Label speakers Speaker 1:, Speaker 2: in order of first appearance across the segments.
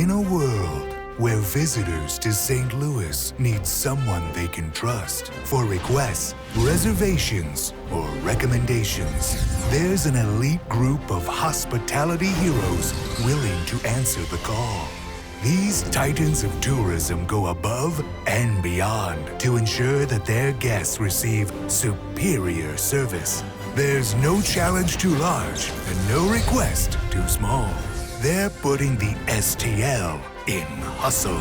Speaker 1: In a world where visitors to St. Louis need someone they can trust for requests, reservations, or recommendations, there's an elite group of hospitality heroes willing to answer the call. These titans of tourism go above and beyond to ensure that their guests receive superior service. There's no challenge too large and no request too small. They're putting the STL in hustle.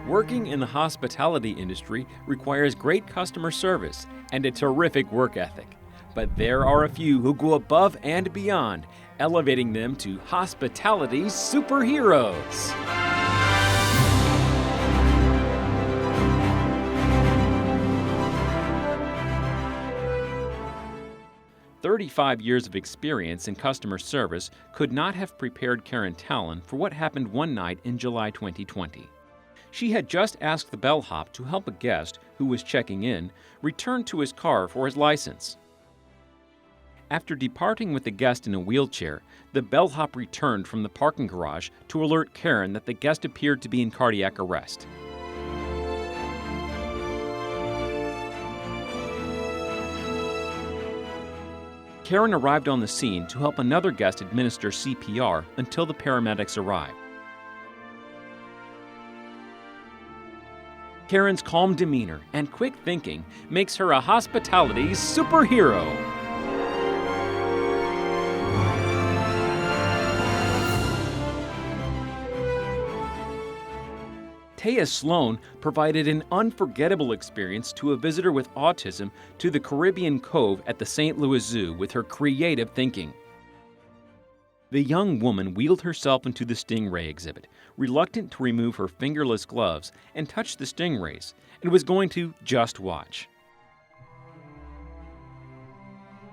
Speaker 2: Working in the hospitality industry requires great customer service and a terrific work ethic. But there are a few who go above and beyond, elevating them to hospitality superheroes. "35 years of experience in customer service could not have prepared Karen TALLON for what happened one night in July 2020. She had just asked the bellhop to help a guest who was checking in return to his car for his license. After departing with the guest in a wheelchair, the bellhop returned from the parking garage to alert Karen that the guest appeared to be in cardiac arrest. Karen arrived on the scene to help another guest administer CPR until the paramedics arrived. Karen's calm demeanor and quick thinking makes her a hospitality superhero. TEAH SLOANE provided an unforgettable experience to a visitor with autism to the Caribbean Cove at the St. Louis Zoo with her creative thinking. The young woman wheeled herself into the stingray exhibit, reluctant to remove her fingerless gloves and touch the stingrays, and was going to just watch.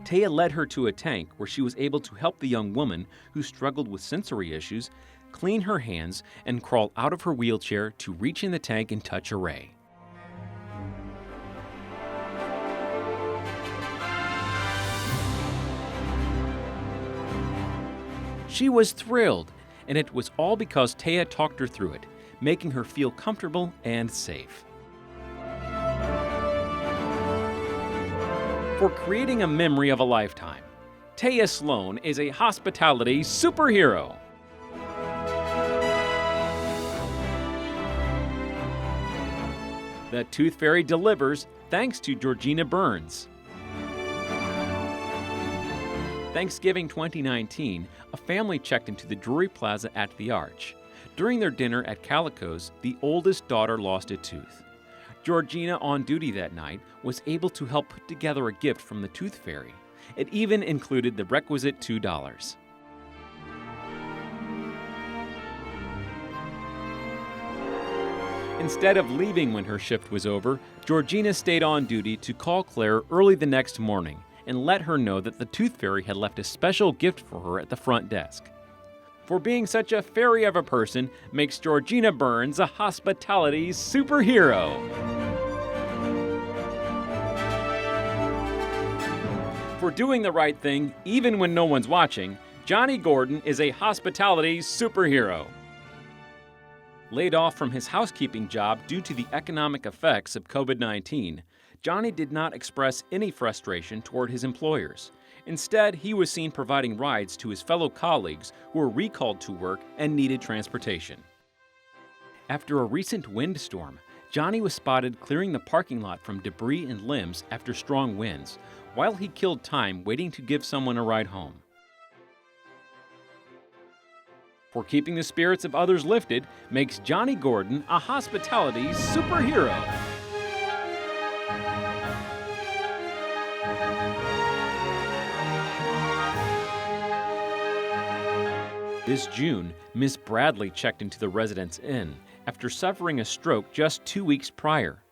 Speaker 2: TEAH led her to a tank where she was able to help the young woman, who struggled with sensory issues, clean her hands and crawl out of her wheelchair to reach in the tank and touch a ray. She was thrilled, and it was all because TEAH talked her through it, making her feel comfortable and safe. For creating a memory of a lifetime, TEAH SLOANE is a hospitality superhero. The Tooth Fairy delivers thanks to Georgina Burns. Thanksgiving 2019, a family checked into the DRURY Plaza at the Arch. During their dinner at Calico's, the oldest daughter lost a tooth. Georgina, on duty that night, was able to help put together a gift from the Tooth Fairy. It even included the requisite $2. Instead of leaving when her shift was over, Georgina stayed on duty to call Claire early the next morning and let her know that the Tooth Fairy had left a special gift for her at the front desk. For being such a fairy of a person makes Georgina Burns a hospitality superhero. For doing the right thing, even when no one's watching, Johnny Gordon is a hospitality superhero. Laid off from his housekeeping job due to the economic effects of COVID-19, Johnny did not express any frustration toward his employers. Instead, he was seen providing rides to his fellow colleagues who were recalled to work and needed transportation. After a recent windstorm, Johnny was spotted clearing the parking lot from debris and limbs after strong winds, while he killed time waiting to give someone a ride home. For keeping the spirits of others lifted makes Johnny Gordon a hospitality superhero. This June, Miss Bradley checked into the Residence Inn after suffering a stroke just 2 weeks prior.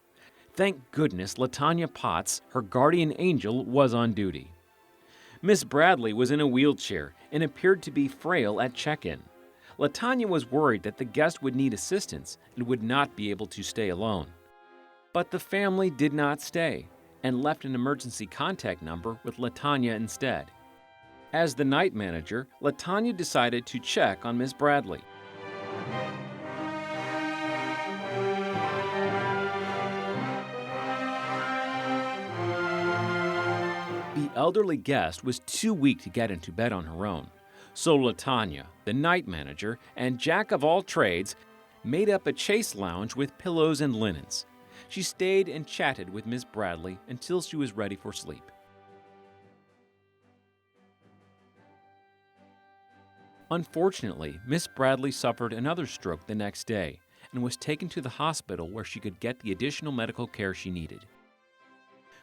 Speaker 2: Thank goodness LaTonia Potts, her guardian angel, was on duty. Miss Bradley was in a wheelchair and appeared to be frail at check-in. LaTonia was worried that the guest would need assistance and would not be able to stay alone. But the family did not stay and left an emergency contact number with LaTonia instead. As the night manager, LaTonia decided to check on Miss Bradley. The elderly guest was too weak to get into bed on her own, so LaTonia, the night manager and jack of all trades, made up a chaise lounge with pillows and linens. She stayed and chatted with Miss Bradley until she was ready for sleep. Unfortunately, Miss Bradley suffered another stroke the next day and was taken to the hospital where she could get the additional medical care she needed.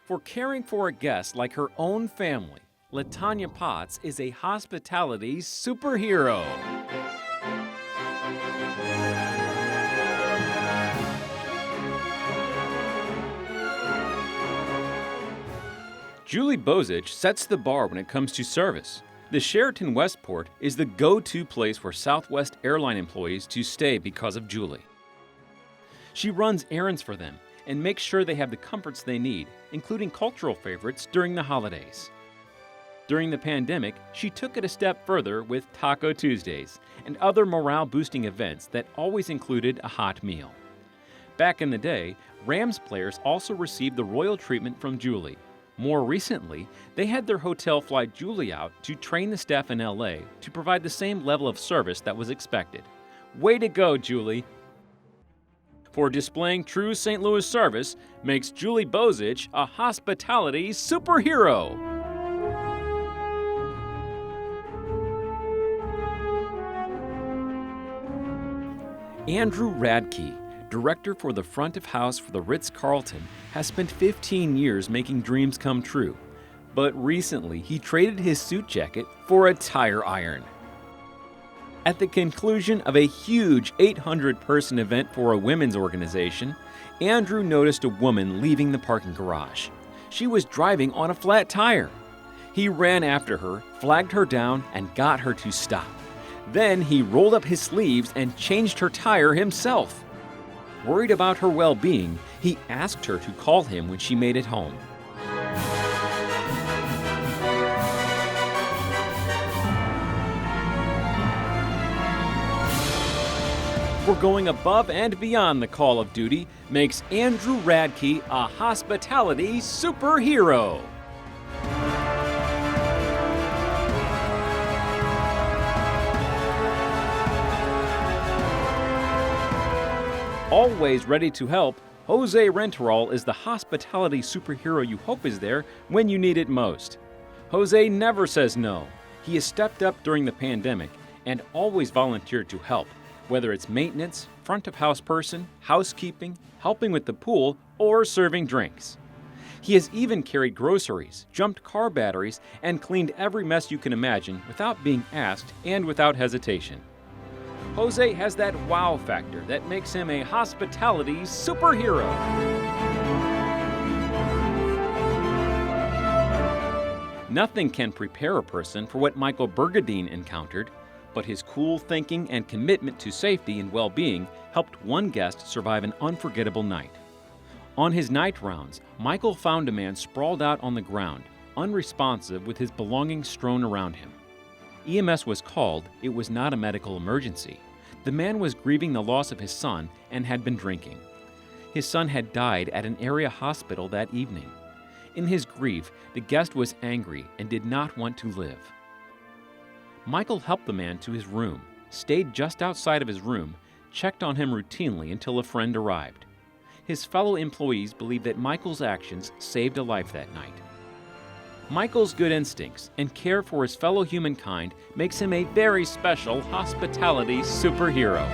Speaker 2: For caring for a guest like her own family, LaTonia Potts is a hospitality superhero. Julie BOZICH sets the bar when it comes to service. The Sheraton Westport is the go-to place for Southwest Airline employees to stay because of Julie. She runs errands for them and makes sure they have the comforts they need, including cultural favorites during the holidays. During the pandemic, she took it a step further with Taco Tuesdays and other morale-boosting events that always included a hot meal. Back in the day, Rams players also received the royal treatment from Julie. More recently, they had their hotel fly Julie out to train the staff in LA to provide the same level of service that was expected. Way to go, Julie! For displaying true St. Louis service makes Julie BOZICH a hospitality superhero. Andrew RADTKE, director for the front of house for the Ritz-Carlton, has spent 15 years making dreams come true. But recently, he traded his suit jacket for a tire iron. At the conclusion of a huge 800-person event for a women's organization, Andrew noticed a woman leaving the parking garage. She was driving on a flat tire. He ran after her, flagged her down, and got her to stop. Then he rolled up his sleeves and changed her tire himself. Worried about her well-being, he asked her to call him when she made it home. For going above and beyond the call of duty makes Andrew RADTKE a hospitality superhero. Always ready to help, Jose RENTERAL is the hospitality superhero you hope is there when you need it most. Jose never says no. He has stepped up during the pandemic and always volunteered to help, whether it's maintenance, front of house person, housekeeping, helping with the pool, or serving drinks. He has even carried groceries, jumped car batteries, and cleaned every mess you can imagine without being asked and without hesitation. Jose has that wow factor that makes him a hospitality superhero. Nothing can prepare a person for what Michael BERGERDINE encountered, but his cool thinking and commitment to safety and well-being helped one guest survive an unforgettable night. On his night rounds, Michael found a man sprawled out on the ground, unresponsive with his belongings strewn around him. EMS was called. It was not a medical emergency. The man was grieving the loss of his son and had been drinking. His son had died at an area hospital that evening. In his grief, the guest was angry and did not want to live. Michael helped the man to his room, stayed just outside of his room, checked on him routinely until a friend arrived. His fellow employees believe that Michael's actions saved a life that night. Michael's good instincts and care for his fellow humankind makes him a very special hospitality superhero.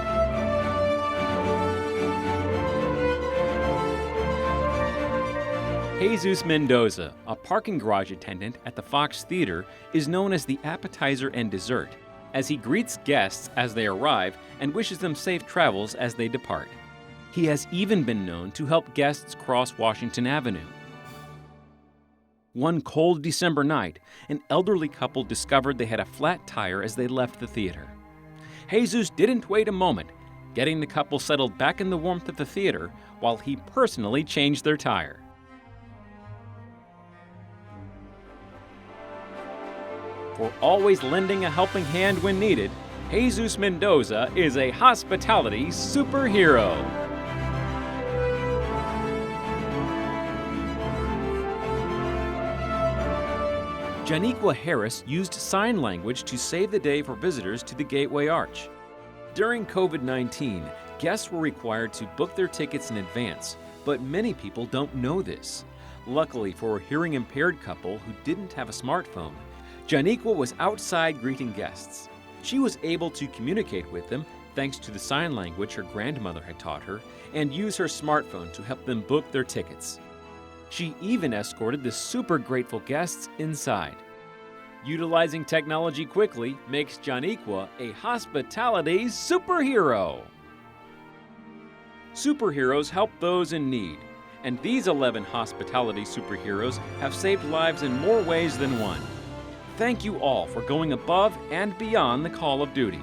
Speaker 2: Jesus Mendoza, a parking garage attendant at the Fox Theater, is known as the appetizer and dessert, as he greets guests as they arrive and wishes them safe travels as they depart. He has even been known to help guests cross Washington Avenue. One cold December night, an elderly couple discovered they had a flat tire as they left the theater. Jesus didn't wait a moment, getting the couple settled back in the warmth of the theater while he personally changed their tire. For always lending a helping hand when needed, Jesus Mendoza is a hospitality superhero. JOHNEIQUA Harris used sign language to save the day for visitors to the Gateway Arch. During COVID-19, guests were required to book their tickets in advance, but many people don't know this. Luckily for a hearing-impaired couple who didn't have a smartphone, JOHNEIQUA was outside greeting guests. She was able to communicate with them thanks to the sign language her grandmother had taught her and use her smartphone to help them book their tickets. She even escorted the super grateful guests inside. Utilizing technology quickly makes JOHNEIQUA a hospitality superhero. Superheroes help those in need, and these 11 hospitality superheroes have saved lives in more ways than one. Thank you all for going above and beyond the call of duty.